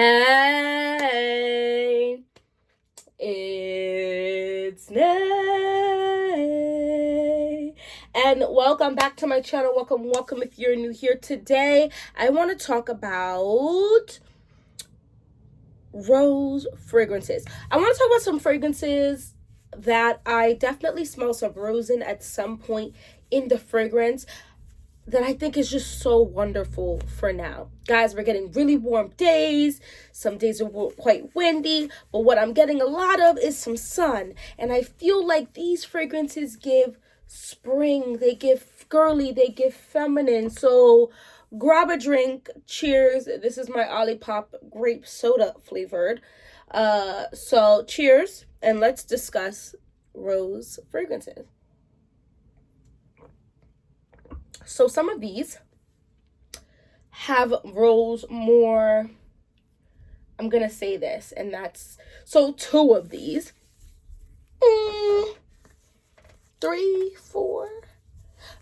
Hey, it's Nay, and welcome back to my channel. Welcome if you're new here. Today I want to talk about rose fragrances. I want to talk about some fragrances that I definitely smell some rose in at some point in the fragrance that I think is just so wonderful for now. Guys, we're getting really warm days. Some days are quite windy, but what I'm getting a lot of is some sun. And I feel like these fragrances give spring, they give girly, they give feminine. So grab a drink. Cheers. This is my Olipop grape soda flavored. So cheers, and let's discuss rose fragrances. So some of these have rose more, I'm going to say this, and that's, so two of these, 3, 4.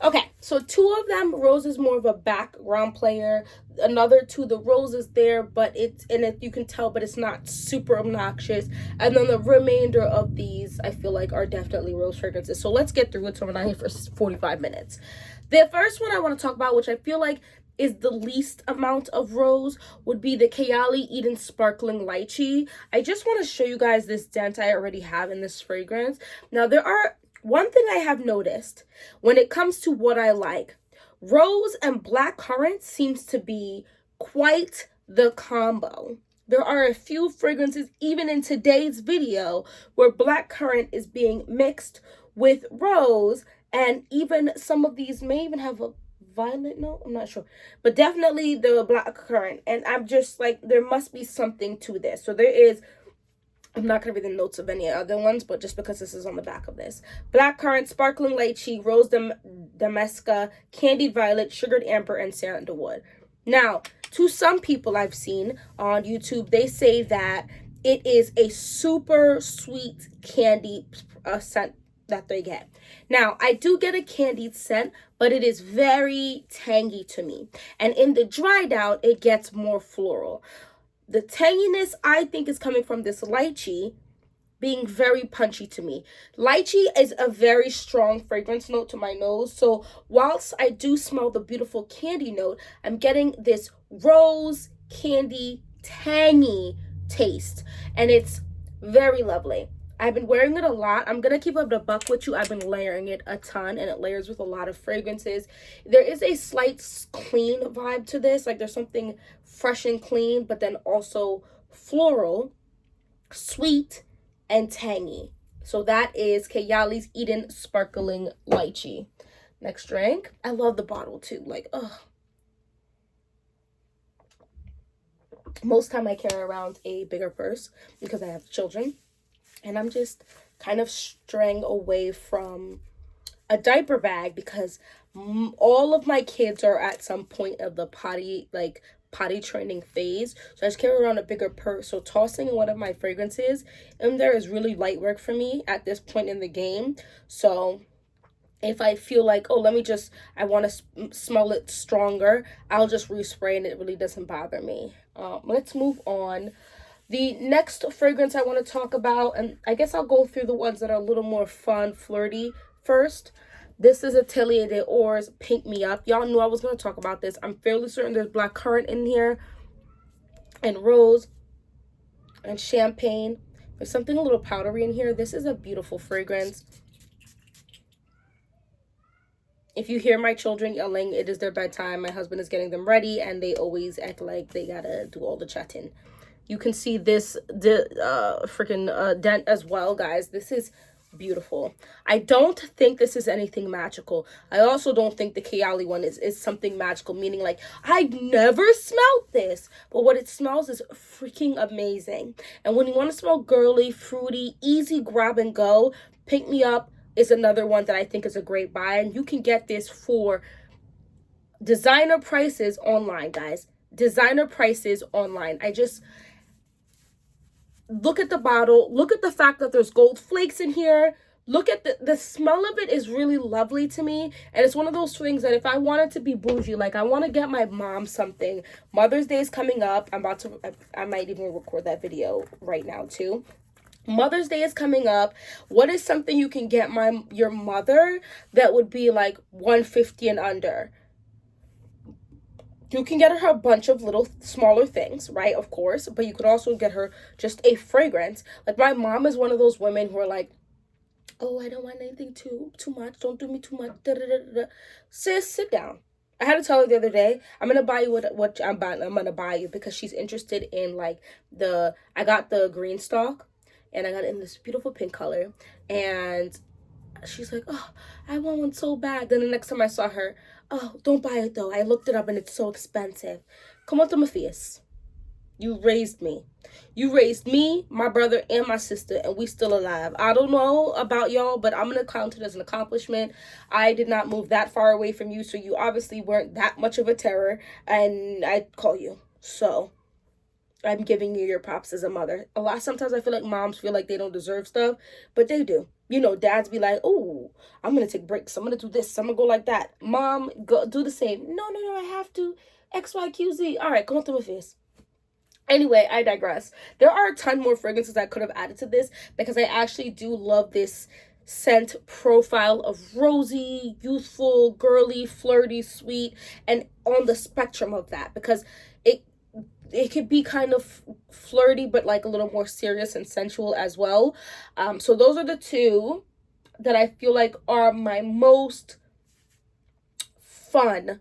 Okay, so two of them, rose is more of a background player. Another two, the rose is there, but it's in it, you can tell, but it's not super obnoxious. And then the remainder of these, I feel like, are definitely rose fragrances. So let's get through it so we're not here for 45 minutes. The first one I want to talk about, which I feel like is the least amount of rose, would be the Kayali Eden Sparkling Lychee. I just want to show you guys this dent I already have in this fragrance. Now, one thing I have noticed when it comes to what I like, rose and blackcurrant seems to be quite the combo. There are a few fragrances, even in today's video, where blackcurrant is being mixed with rose, and even some of these may even have a violet note. I'm not sure, but definitely the blackcurrant. And I'm just like, there must be something to this. So there is, I'm not going to read the notes of any other ones, but just because this is on the back of this. Blackcurrant, sparkling lychee, rose damesca, candied violet, sugared amber, and sandalwood. Now, to some people I've seen on YouTube, they say that it is a super sweet candy scent that they get. Now, I do get a candied scent, but it is very tangy to me. And in the dry down, it gets more floral. The tanginess, I think, is coming from this lychee being very punchy to me. Lychee is a very strong fragrance note to my nose. So whilst I do smell the beautiful candy note, I'm getting this rose, candy, tangy taste. And it's very lovely. I've been wearing it a lot. I'm going to keep up the buck with you. I've been layering it a ton, and it layers with a lot of fragrances. There is a slight clean vibe to this. Like, there's something fresh and clean, but then also floral, sweet, and tangy. So that is Kayali's Eden Sparkling Lychee. Next drink. I love the bottle too. Like, ugh. Most time I carry around a bigger purse because I have children. And I'm just kind of straying away from a diaper bag because all of my kids are at some point of the potty training phase. So I just carry around a bigger purse. So tossing one of my fragrances in there is really light work for me at this point in the game. So if I feel like, oh, I want to smell it stronger, I'll just respray and it really doesn't bother me. Let's move on. The next fragrance I want to talk about, and I guess I'll go through the ones that are a little more fun, flirty first. This is Atelier des Ors Pink Me Up. Y'all knew I was going to talk about this. I'm fairly certain there's blackcurrant in here, and rose, and champagne. There's something a little powdery in here. This is a beautiful fragrance. If you hear my children yelling, it is their bedtime. My husband is getting them ready, and they always act like they gotta do all the chatting. You can see this freaking dent as well, guys. This is beautiful. I don't think this is anything magical. I also don't think the Kayali one is something magical, meaning like, I've never smelled this. But what it smells is freaking amazing. And when you want to smell girly, fruity, easy grab and go, Pink Me Up is another one that I think is a great buy. And you can get this for designer prices online, guys. Designer prices online. Look at the bottle. Look at the fact that there's gold flakes in here. look at the smell of it is really lovely to me. And it's one of those things that if I wanted to be bougie, like I want to get my mom something. Mother's Day is coming up. I might even record that video right now too. Mother's Day is coming up. What is something you can get your mother that would be like $150 and under? You can get her a bunch of little smaller things, right? Of course, but you could also get her just a fragrance. Like my mom is one of those women who are like, oh, I don't want anything too much. Don't do me too much. Da, da, da, da. Sis, sit down. I had to tell her the other day, I'm gonna buy you what I'm buying. I'm gonna buy you because she's interested in like I got the green stalk, and I got it in this beautiful pink color, and she's like, oh, I want one so bad. Then the next time I saw her, oh, don't buy it though. I looked it up and it's so expensive. Come on to my face. You raised me. You raised me, my brother, and my sister, and we still alive. I don't know about y'all, but I'm going to count it as an accomplishment. I did not move that far away from you, so you obviously weren't that much of a terror, and I'd call you. So I'm giving you your props as a mother. Sometimes I feel like moms feel like they don't deserve stuff, but they do. You know, dads be like, oh, I'm going to take breaks. I'm going to do this. I'm going to go like that. Mom, go do the same. No, I have to. X, Y, Q, Z. All right, come on to my face. Anyway, I digress. There are a ton more fragrances I could have added to this because I actually do love this scent profile of rosy, youthful, girly, flirty, sweet, and on the spectrum of that because it could be kind of flirty but like a little more serious and sensual as well. So those are the two that I feel like are my most fun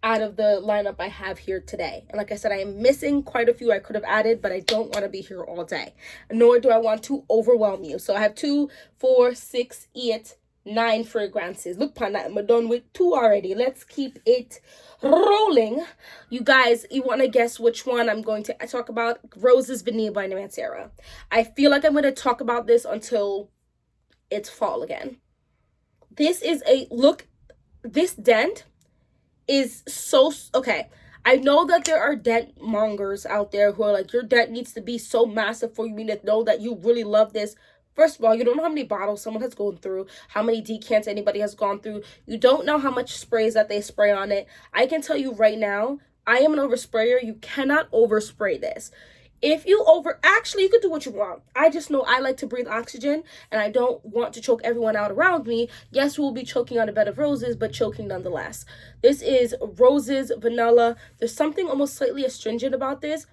out of the lineup I have here today. And like I said, I am missing quite a few I could have added, but I don't want to be here all day. Nor do I want to overwhelm you. So I have 2, 4, 6, 8, 9 fragrances. Look, Pana, I'm done with 2 already. Let's keep it rolling. You guys, you want to guess which one I'm going to talk about? Roses Vanilla by Mastermind. I feel like I'm going to talk about this until it's fall again. This is this dent is so okay. I know that there are dent mongers out there who are like, your dent needs to be so massive for you to know that you really love this. First of all, you don't know how many bottles someone has gone through, how many decants anybody has gone through. You don't know how much sprays that they spray on it. I can tell you right now, I am an oversprayer. You cannot overspray this. If you actually, you could do what you want. I just know I like to breathe oxygen, and I don't want to choke everyone out around me. Yes, we'll be choking on a bed of roses, but choking nonetheless. This is Roses Vanilla. There's something almost slightly astringent about this.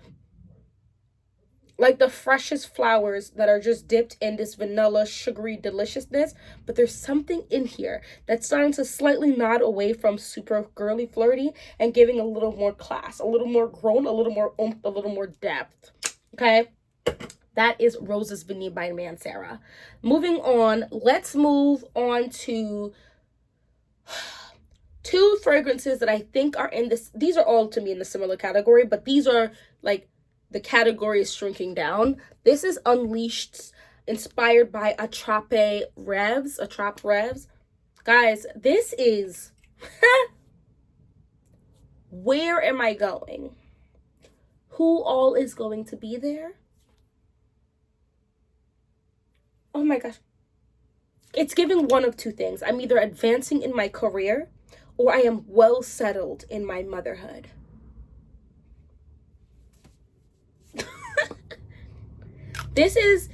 Like the freshest flowers that are just dipped in this vanilla sugary deliciousness. But there's something in here that's starting to slightly nod away from super girly flirty and giving a little more class, a little more grown, a little more oomph, a little more depth. Okay, that is Roses Vanilla by Mastermind. Moving on, let's move on to 2 fragrances that I think are in this. These are all to me in the similar category, but these are like the category is shrinking down. This is Unleashed, inspired by Attrape Revs. Guys, this is where am I going? Who all is going to be there? Oh my gosh. It's giving one of 2 things. I'm either advancing in my career or I am well settled in my motherhood. This is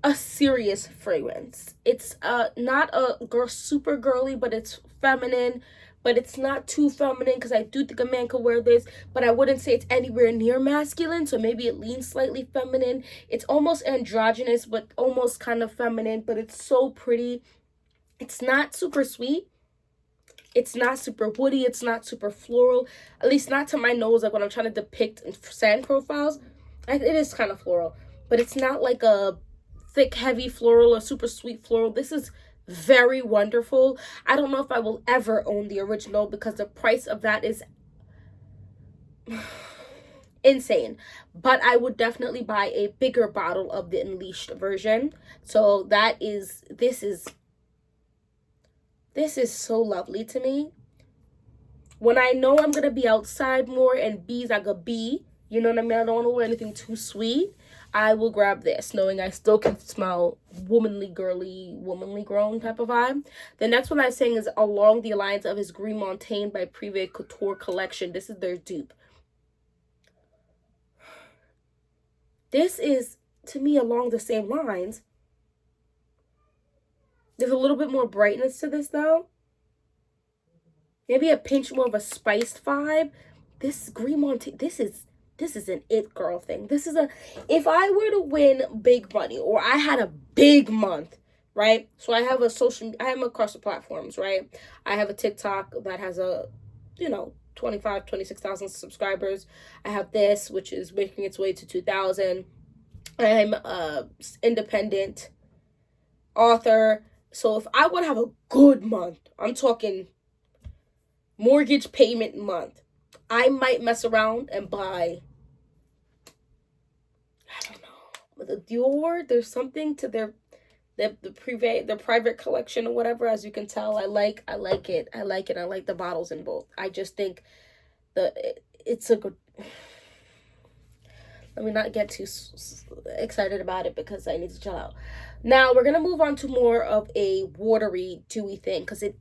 a serious fragrance. It's not super girly, but it's feminine. But it's not too feminine because I do think a man could wear this, but I wouldn't say it's anywhere near masculine, so maybe it leans slightly feminine. It's almost androgynous, but almost kind of feminine, but it's so pretty. It's not super sweet. It's not super woody. It's not super floral, at least not to my nose, like when I'm trying to depict scent profiles. It is kind of floral, but it's not like a thick, heavy floral or super sweet floral. This is very wonderful. I don't know if I will ever own the original because the price of that is insane, but I would definitely buy a bigger bottle of the Unleashed version. So this is so lovely to me. When I know I'm gonna be outside more and bees, I could be, you know what I mean? I don't want to wear anything too sweet. I will grab this, knowing I still can smell womanly, girly, womanly grown type of vibe. The next one I'm saying is along the lines of his Green Montaigne by Privé Couture collection. This is their dupe. This is, to me, along the same lines. There's a little bit more brightness to this, though. Maybe a pinch more of a spiced vibe. This Green Montaigne, this is an it girl thing. This is if I were to win big money, or I had a big month, right? So I am across the platforms, right? I have a TikTok that has 26,000 subscribers. I have this, which is making its way to 2,000. I'm a independent author. So if I would have a good month, I'm talking mortgage payment month, I might mess around and buy, I don't know, the Dior. There's something to their private collection or whatever. As you can tell, I like it. I like the bottles in both. I just think it's a good. Let me not get too excited about it because I need to chill out. Now we're gonna move on to more of a watery, dewy thing, because a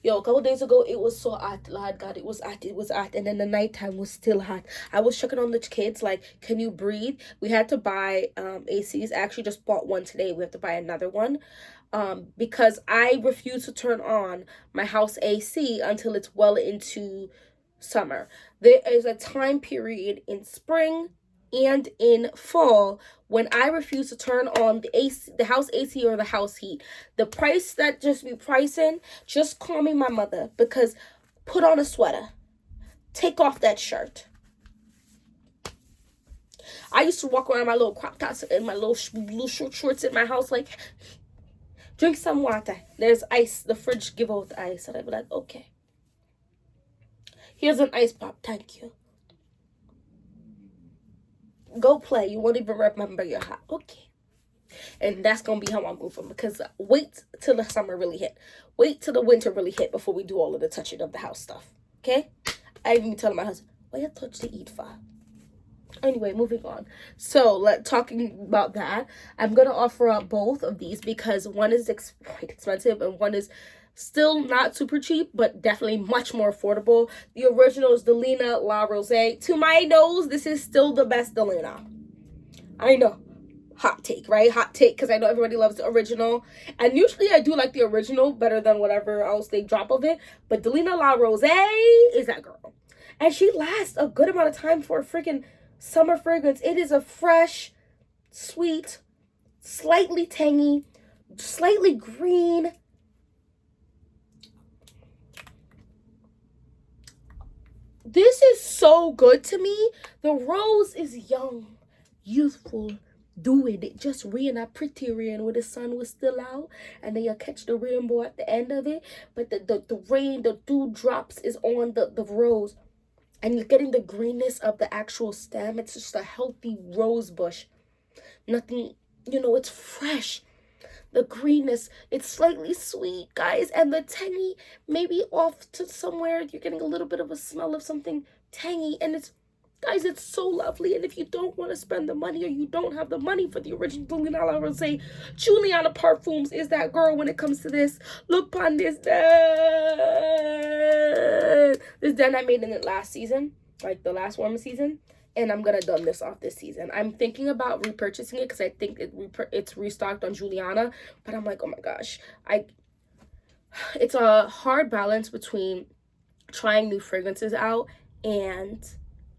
couple days ago it was so hot, Lord God, it was hot, and then the nighttime was still hot. I was checking on the kids, like, can you breathe? We had to buy ACs. I actually just bought one today. We have to buy another one. Because I refuse to turn on my house AC until it's well into summer. There is a time period in spring and in fall when I refuse to turn on the AC, the house AC, or the house heat. The price that just be pricing, just call me my mother, because put on a sweater, take off that shirt. I used to walk around in my little crop tops and my little short shorts in my house, like, drink some water. There's ice. The fridge give out ice. And I'd be like, okay. Here's an ice pop. Thank you. Go play. You won't even remember you're hot. Okay. And that's going to be how I'm moving, because wait till the summer really hit. Wait till the winter really hit before we do all of the touching of the house stuff. Okay? I even telling my husband, why you touch the eat for? Anyway, moving on. So, talking about that, I'm going to offer up both of these because one is quite expensive and one is still not super cheap, but definitely much more affordable. The original is Delina La Rosé. To my nose, this is still the best Delina. I know. Hot take, right? Hot take, because I know everybody loves the original. And usually I do like the original better than whatever else they drop of it. But Delina La Rosé is that girl. And she lasts a good amount of time for a freaking summer fragrance. It is a fresh, sweet, slightly tangy, slightly green. This is so good to me. The rose is young, youthful, doing it, just reading that pretty rain where the sun was still out, and then you catch the rainbow at the end of it. But the rain, the dew drops is on the rose, and you're getting the greenness of the actual stem. It's just a healthy rose bush. Nothing, it's fresh. The greenness, it's slightly sweet, guys, and the tangy, maybe off to somewhere, you're getting a little bit of a smell of something tangy, and it's so lovely. And if you don't want to spend the money, or you don't have the money for the original Delina La Rosé, Juliana Parfums is that girl when it comes to this. Look on this den. This den I made in it last season, like the last warm season. And I'm going to done this off this season. I'm thinking about repurchasing it because I think it's restocked on Juliana. But I'm like, oh my gosh. It's a hard balance between trying new fragrances out and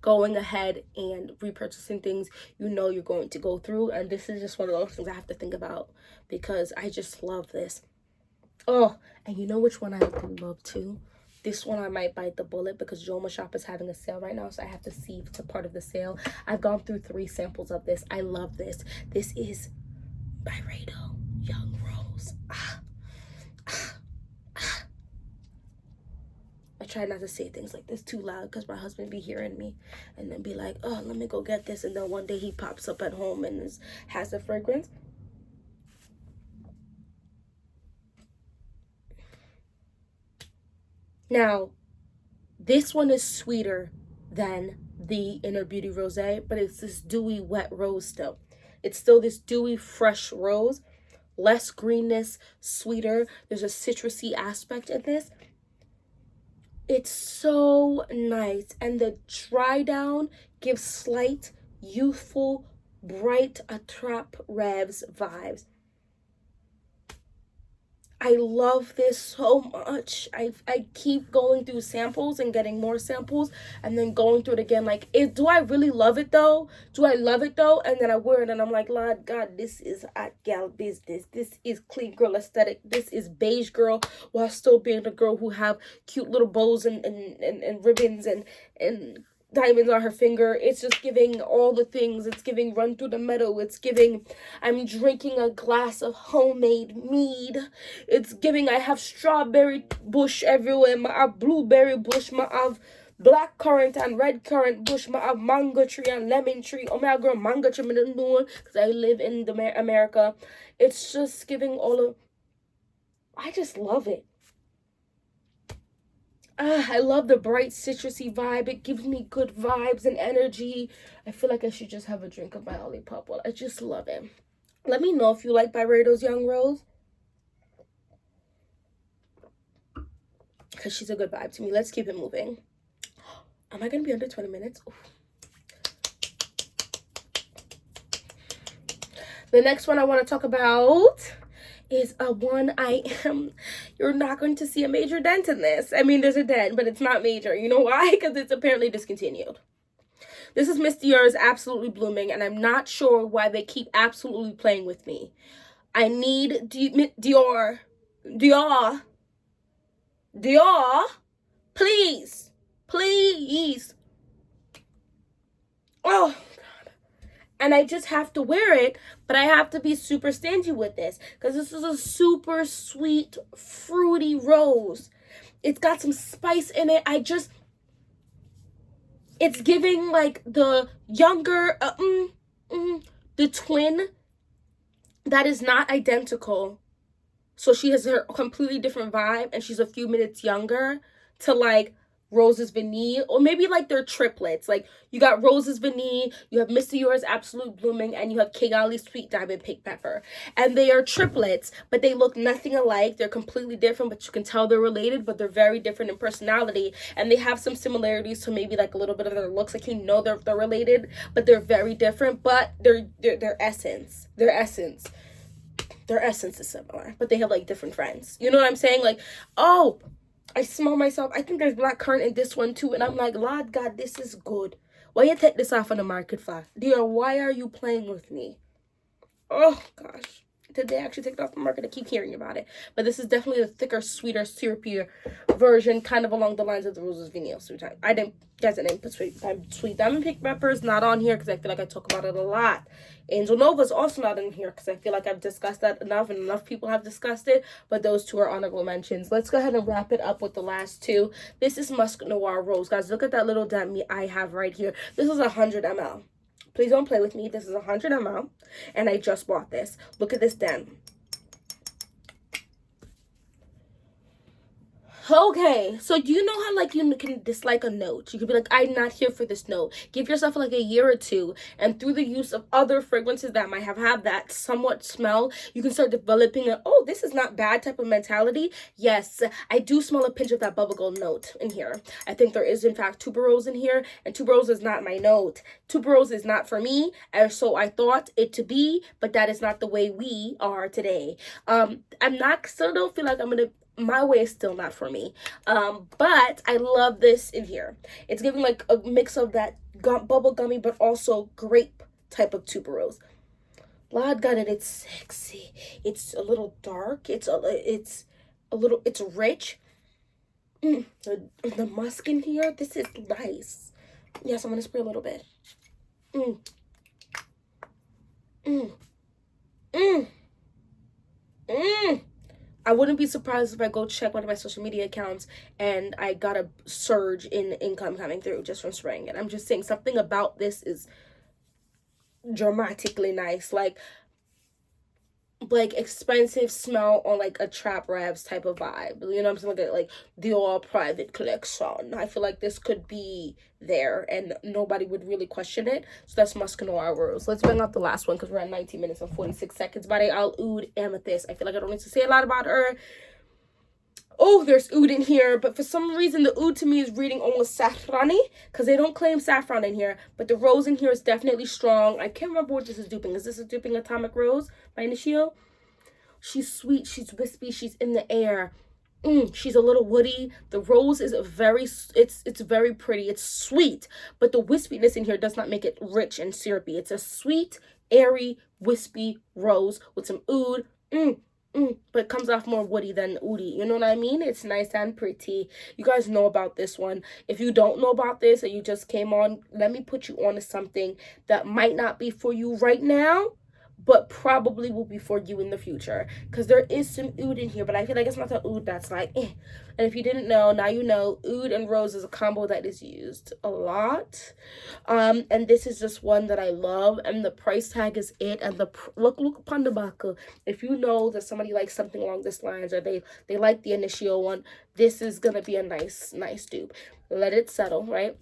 going ahead and repurchasing things you're going to go through. And this is just one of those things I have to think about because I just love this. Oh, and you know which one I do love too? This one I might bite the bullet because Joma Shop is having a sale right now, so I have to see if it's a part of the sale. I've gone through 3 samples of this. I love this. This is Byredo Young Rose. I try not to say things like this too loud because my husband be hearing me and then be like, oh, let me go get this. And then one day he pops up at home and has the fragrance. Now, this one is sweeter than the Inner Beauty Rosé, but it's this dewy, wet rose still. It's still this dewy, fresh rose, less greenness, sweeter. There's a citrusy aspect in this. It's so nice, and the dry down gives slight, youthful, bright, attrape revs vibes. I love this so much. I keep going through samples and getting more samples and then going through it again. Like, do I really love it though? Do I love it though? And then I wear it and I'm like, Lord God, this is hot gal business. This is clean girl aesthetic. This is beige girl while still being the girl who have cute little bows and ribbons and diamonds on her finger. It's just giving all the things. It's giving run through the meadow. It's giving I'm drinking a glass of homemade mead. It's giving I have strawberry bush everywhere. I have blueberry bush. I have black currant and red currant bush. I have mango tree and lemon tree. Oh my girl, mango tree. I don't know because I live in America. It's just giving all of. I just love it. I love the bright citrusy vibe. It gives me good vibes and energy. I feel like I should just have a drink of my Olipop. I just love it. Let me know if you like Byredo's Young Rose, because she's a good vibe to me. Let's keep it moving. Am I going to be under 20 minutes? Oof. The next one I want to talk about is a one you're not going to see a major dent in this. I mean, there's a dent, but it's not major. You know why? Because it's apparently discontinued. This is Miss Dior's Absolutely Blooming, and I'm not sure why they keep absolutely playing with me. I need Dior, please. Oh, and I just have to wear it, but I have to be super stingy with this because this is a super sweet, fruity rose. It's got some spice in it. It's giving like the younger, the twin that is not identical. So she has her completely different vibe and she's a few minutes younger to like Rose's Vanille, or maybe like they're triplets. Like you got Rose's Vanille, you have Miss Dior's Absolute Blooming, and you have Kigali's Sweet Diamond Pink Pepper. And they are triplets, but they look nothing alike. They're completely different, but you can tell they're related, but they're very different in personality. And they have some similarities to maybe like a little bit of their looks. Like, you know, they're related, but they're very different. But their essence is similar, but they have like different friends. You know what I'm saying? Like, oh, I smell myself. I think there's black currant in this one too. And I'm like, Lord God, this is good. Why you take this off on the market for? Dior, why are you playing with me? Oh, gosh. Did they actually take it off the market? I keep hearing about it. But this is definitely a thicker, sweeter, syrupier version, kind of along the lines of the Rose's Vanille Sweet Time. I didn't put Sweet Diamond Pink Pepper is not on here because I feel like I talk about it a lot. Angel Nova is also not in here because I feel like I've discussed that enough and enough people have discussed it, but those two are honorable mentions. Let's go ahead and wrap it up with the last two. This is Musk Noir Rose. Guys, look at that little dent I have right here. This is 100 ml. Please don't play with me. This is 100 ml, and I just bought this. Look at this dent. Okay, so do you know how like you can dislike a note? You could be like, I'm not here for this note. Give yourself like a year or two, and through the use of other fragrances that might have had that somewhat smell, you can start developing a, oh, this is not bad type of mentality. Yes, I do smell a pinch of that bubblegum note in here. I think there is in fact tuberose in here, and tuberose is not my note. Tuberose is not for me, and so I thought it to be, but that is not the way we are today. Still don't feel like my way is still not for me, but I love this in here. It's giving like a mix of that bubble gummy but also grape type of tuberose. Lord God, and it's sexy. It's a little dark. It's rich. The musk in here, this is nice. Yes, I'm gonna spray a little bit. I wouldn't be surprised if I go check one of my social media accounts and I got a surge in income coming through just from spraying it. I'm just saying something about this is dramatically nice. Like, like expensive smell on like a Trap Rabs type of vibe. You know what I'm saying? Like the all private collection. I feel like this could be there and nobody would really question it. So that's Musk Noir Rose. Let's bring out the last one because we're at 19 minutes and 46 seconds. By Al Oud Amethyst. I feel like I don't need to say a lot about her. Oh, there's oud in here, but for some reason the oud to me is reading almost saffrony because they don't claim saffron in here, but the rose in here is definitely strong. I can't remember what this is duping. Is this a duping Atomic Rose by Initio? She's sweet, she's wispy, she's in the air. She's a little woody. The rose is it's very pretty. It's sweet, but the wispiness in here does not make it rich and syrupy. It's a sweet, airy, wispy rose with some oud. But it comes off more woody than oody. You know what I mean? It's nice and pretty. You guys know about this one. If you don't know about this and you just came on, let me put you on to something that might not be for you right now, but probably will be for you in the future. Because there is some oud in here, but I feel like it's not the oud that's like, eh. And if you didn't know, now you know. Oud and rose is a combo that is used a lot. And this is just one that I love. And the price tag is it. And the look upon the back. If you know that somebody likes something along this lines, or they like the Initio one, this is going to be a nice dupe. Let it settle, right?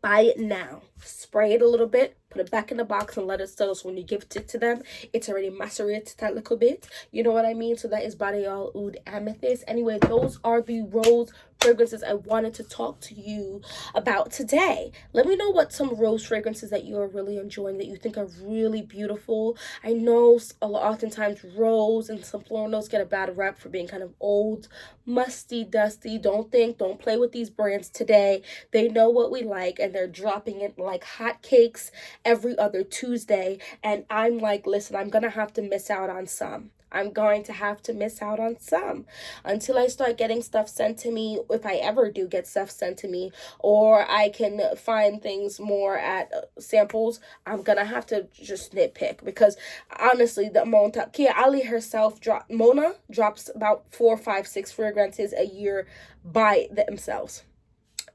Buy it now. Spray it a little bit, put it back in the box and let it settle. So when you give it to them, it's already macerated that little bit. You know what I mean? So that is Al Oud Amethyst. Anyway, those are the rose fragrances I wanted to talk to you about today. Let me know what some rose fragrances that you are really enjoying, that you think are really beautiful. I know oftentimes rose and some floral notes get a bad rep for being kind of old, musty, dusty. Don't play with these brands today. They know what we like and they're dropping it like hotcakes every other Tuesday. And I'm like, listen, I'm gonna have to miss out on some. I'm going to have to miss out on some until I start getting stuff sent to me, if I ever do get stuff sent to me, or I can find things more at samples. I'm going to have to just nitpick because honestly, the Kia Ali herself, Mona drops about 4, 5, 6 fragrances a year by themselves.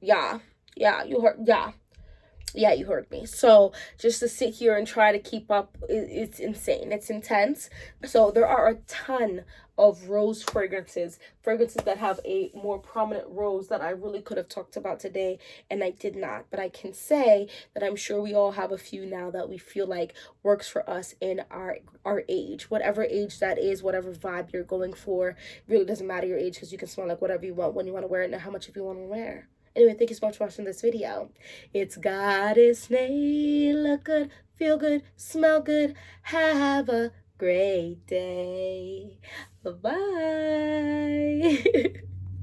Yeah, you heard me. So just to sit here and try to keep up, it's insane. It's intense. So there are a ton of rose fragrances that have a more prominent rose that I really could have talked about today, and I did not. But I can say that I'm sure we all have a few now that we feel like works for us in our age. Whatever age that is, whatever vibe you're going for, it really doesn't matter your age because you can smell like whatever you want, when you want to wear it, and how much if you want to wear. Anyway, thank you so much for watching this video. It's goddessnayr. Look good, feel good, smell good. Have a great day. Bye-bye.